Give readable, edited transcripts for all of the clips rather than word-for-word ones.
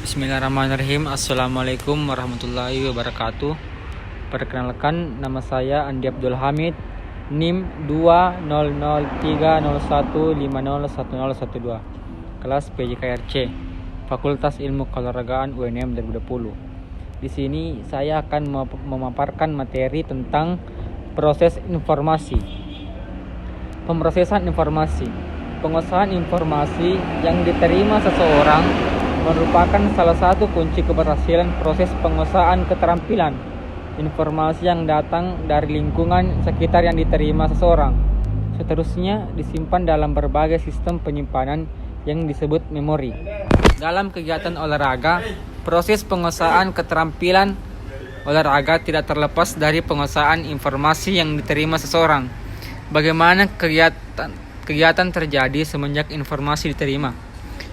Bismillahirrahmanirrahim. Assalamualaikum warahmatullahi wabarakatuh. Perkenalkan, nama saya Andi Abdul Hamid, NIM 2003015011012, kelas PJKRC, Fakultas Ilmu Keolahragaan UNM 2020. Di sini saya akan memaparkan materi tentang proses informasi. Pemrosesan informasi. Penguasaan informasi yang diterima seseorang merupakan salah satu kunci keberhasilan proses penguasaan keterampilan informasi yang datang dari lingkungan sekitar yang diterima seseorang. Seterusnya disimpan dalam berbagai sistem penyimpanan yang disebut memori. Dalam kegiatan olahraga, proses penguasaan keterampilan olahraga tidak terlepas dari penguasaan informasi yang diterima seseorang. Bagaimana kegiatan terjadi semenjak informasi diterima,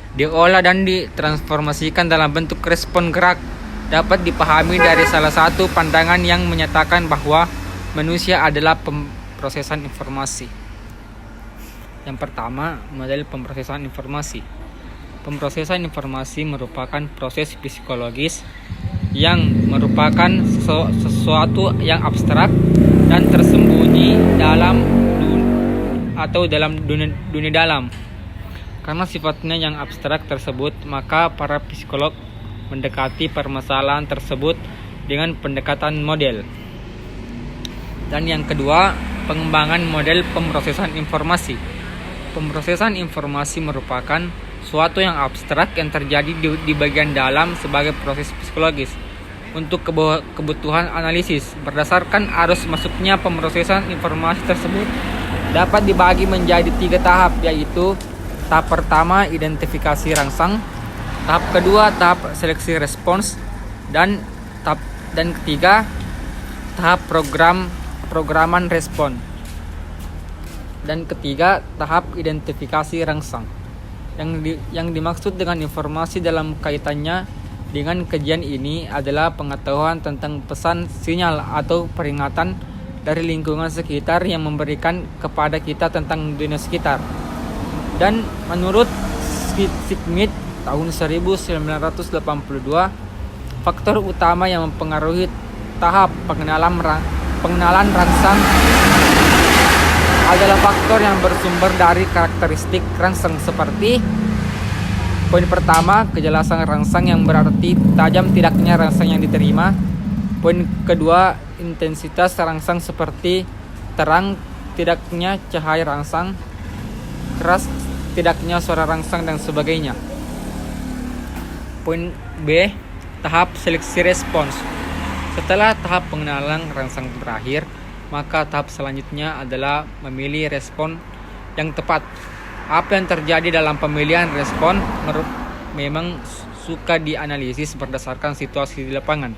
diolah dan ditransformasikan dalam bentuk respon gerak, dapat dipahami dari salah satu pandangan yang menyatakan bahwa manusia adalah pemrosesan informasi. Yang pertama, model pemrosesan informasi. Pemrosesan informasi merupakan proses psikologis yang merupakan sesuatu yang abstrak dan tersembunyi dalam dunia dalam. Karena sifatnya yang abstrak tersebut, maka para psikolog mendekati permasalahan tersebut dengan pendekatan model. Dan yang kedua, pengembangan model pemrosesan informasi. Pemrosesan informasi merupakan suatu yang abstrak yang terjadi di bagian dalam sebagai proses psikologis untuk kebutuhan analisis. Berdasarkan arus masuknya pemrosesan informasi tersebut dapat dibagi menjadi 3 tahap, yaitu tahap pertama, identifikasi rangsang; tahap kedua, tahap seleksi respons; dan ketiga, tahap programan respon. Dan ketiga, tahap identifikasi rangsang. Yang dimaksud dengan informasi dalam kaitannya dengan kajian ini adalah pengetahuan tentang pesan, sinyal, atau peringatan dari lingkungan sekitar yang memberikan kepada kita tentang dunia sekitar. Dan menurut Schmidt tahun 1982, faktor utama yang mempengaruhi tahap pengenalan rangsang adalah faktor yang bersumber dari karakteristik rangsang seperti: poin pertama, kejelasan rangsang yang berarti tajam tidaknya rangsang yang diterima. Poin kedua, intensitas rangsang seperti terang tidaknya cahaya rangsang, keras tidaknya suara rangsang, dan sebagainya. Poin B, tahap seleksi respons. Setelah tahap pengenalan rangsang berakhir, maka tahap selanjutnya adalah memilih respon yang tepat. Apa yang terjadi dalam pemilihan respon memang suka dianalisis berdasarkan situasi di lapangan.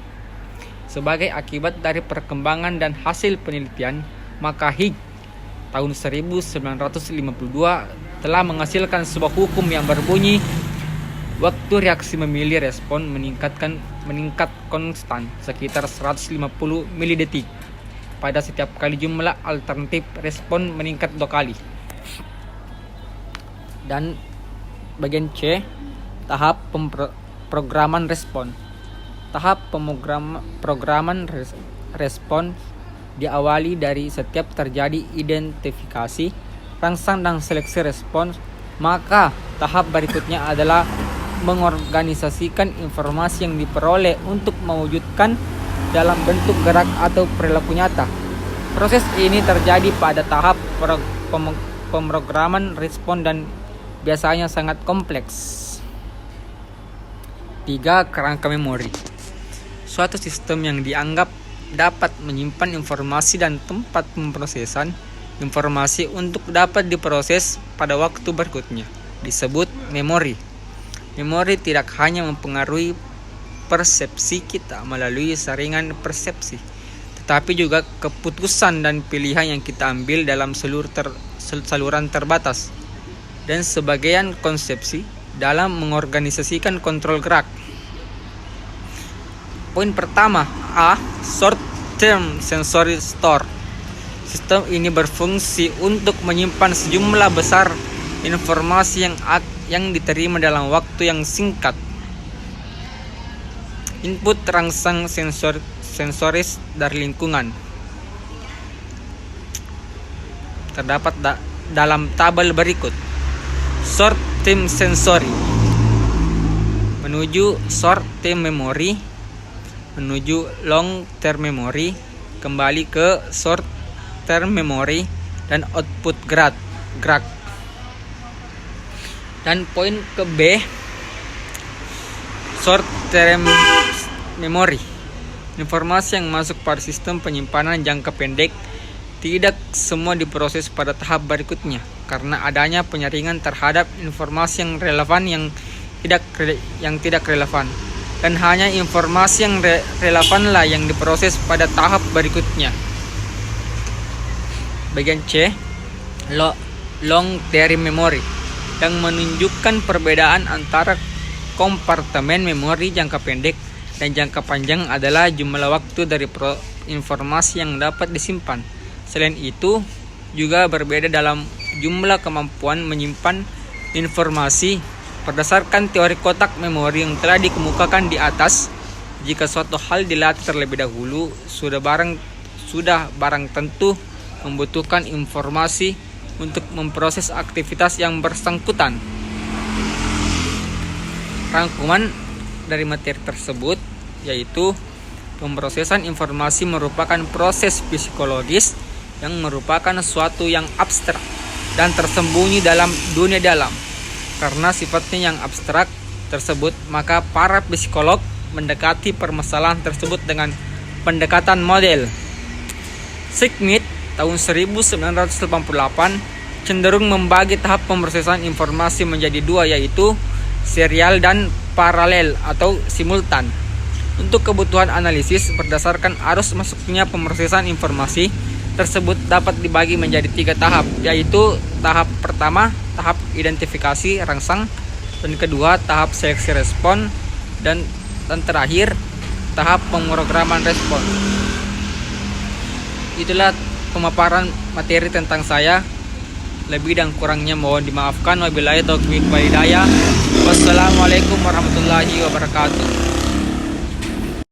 Sebagai akibat dari perkembangan dan hasil penelitian, maka Higgs tahun 1952 telah menghasilkan sebuah hukum yang berbunyi waktu reaksi memilih respon meningkat konstan sekitar 150 milidetik pada setiap kali jumlah alternatif respon meningkat 2 kali. Dan bagian C, tahap programan respon. Tahap programan respon diawali dari setiap terjadi identifikasi rangsang dan seleksi respons, maka tahap berikutnya adalah mengorganisasikan informasi yang diperoleh untuk mewujudkan dalam bentuk gerak atau perilaku nyata. Proses ini terjadi pada tahap pemrograman respon dan biasanya sangat kompleks. 3. Kerangka memori. Suatu sistem yang dianggap dapat menyimpan informasi dan tempat pemrosesan informasi untuk dapat diproses pada waktu berikutnya disebut memori. Memori tidak hanya mempengaruhi persepsi kita melalui saringan persepsi, tetapi juga keputusan dan pilihan yang kita ambil dalam saluran terbatas, dan sebagian konsepsi dalam mengorganisasikan kontrol gerak. Poin pertama, A. Short Term Sensory Store. Sistem ini berfungsi untuk menyimpan sejumlah besar informasi yang diterima dalam waktu yang singkat. Input rangsang sensoris dari lingkungan terdapat dalam tabel berikut. Short term sensory menuju short term memory, menuju long term memory, kembali ke short term memory, dan output graph. Dan poin ke B, short term memory, informasi yang masuk pada sistem penyimpanan jangka pendek tidak semua diproses pada tahap berikutnya karena adanya penyaringan terhadap informasi yang relevan yang tidak relevan, dan hanya informasi yang relevanlah yang diproses pada tahap berikutnya. Bagian C, long term memory, yang menunjukkan perbedaan antara kompartemen memori jangka pendek dan jangka panjang adalah jumlah waktu dari informasi yang dapat disimpan. Selain itu, juga berbeda dalam jumlah kemampuan menyimpan informasi. Berdasarkan teori kotak memori yang telah dikemukakan di atas, jika suatu hal dilatih terlebih dahulu, sudah barang tentu membutuhkan informasi untuk memproses aktivitas yang bersangkutan. Rangkuman dari materi tersebut yaitu pemrosesan informasi merupakan proses psikologis yang merupakan suatu yang abstrak dan tersembunyi dalam dunia dalam. Karena sifatnya yang abstrak tersebut, maka para psikolog mendekati permasalahan tersebut dengan pendekatan model. Schmidt tahun 1988 cenderung membagi tahap pemrosesan informasi menjadi dua, yaitu serial dan paralel atau simultan. Untuk kebutuhan analisis berdasarkan arus masuknya pemrosesan informasi tersebut dapat dibagi menjadi 3 tahap, yaitu tahap pertama, tahap identifikasi rangsang, dan kedua, tahap seleksi respon, dan terakhir, tahap pemrograman respon. Itulah pemaparan materi tentang saya. Lebih dan kurangnya mohon dimaafkan. Wabillahi taufiq wal hidayah. Wassalamualaikum warahmatullahi wabarakatuh.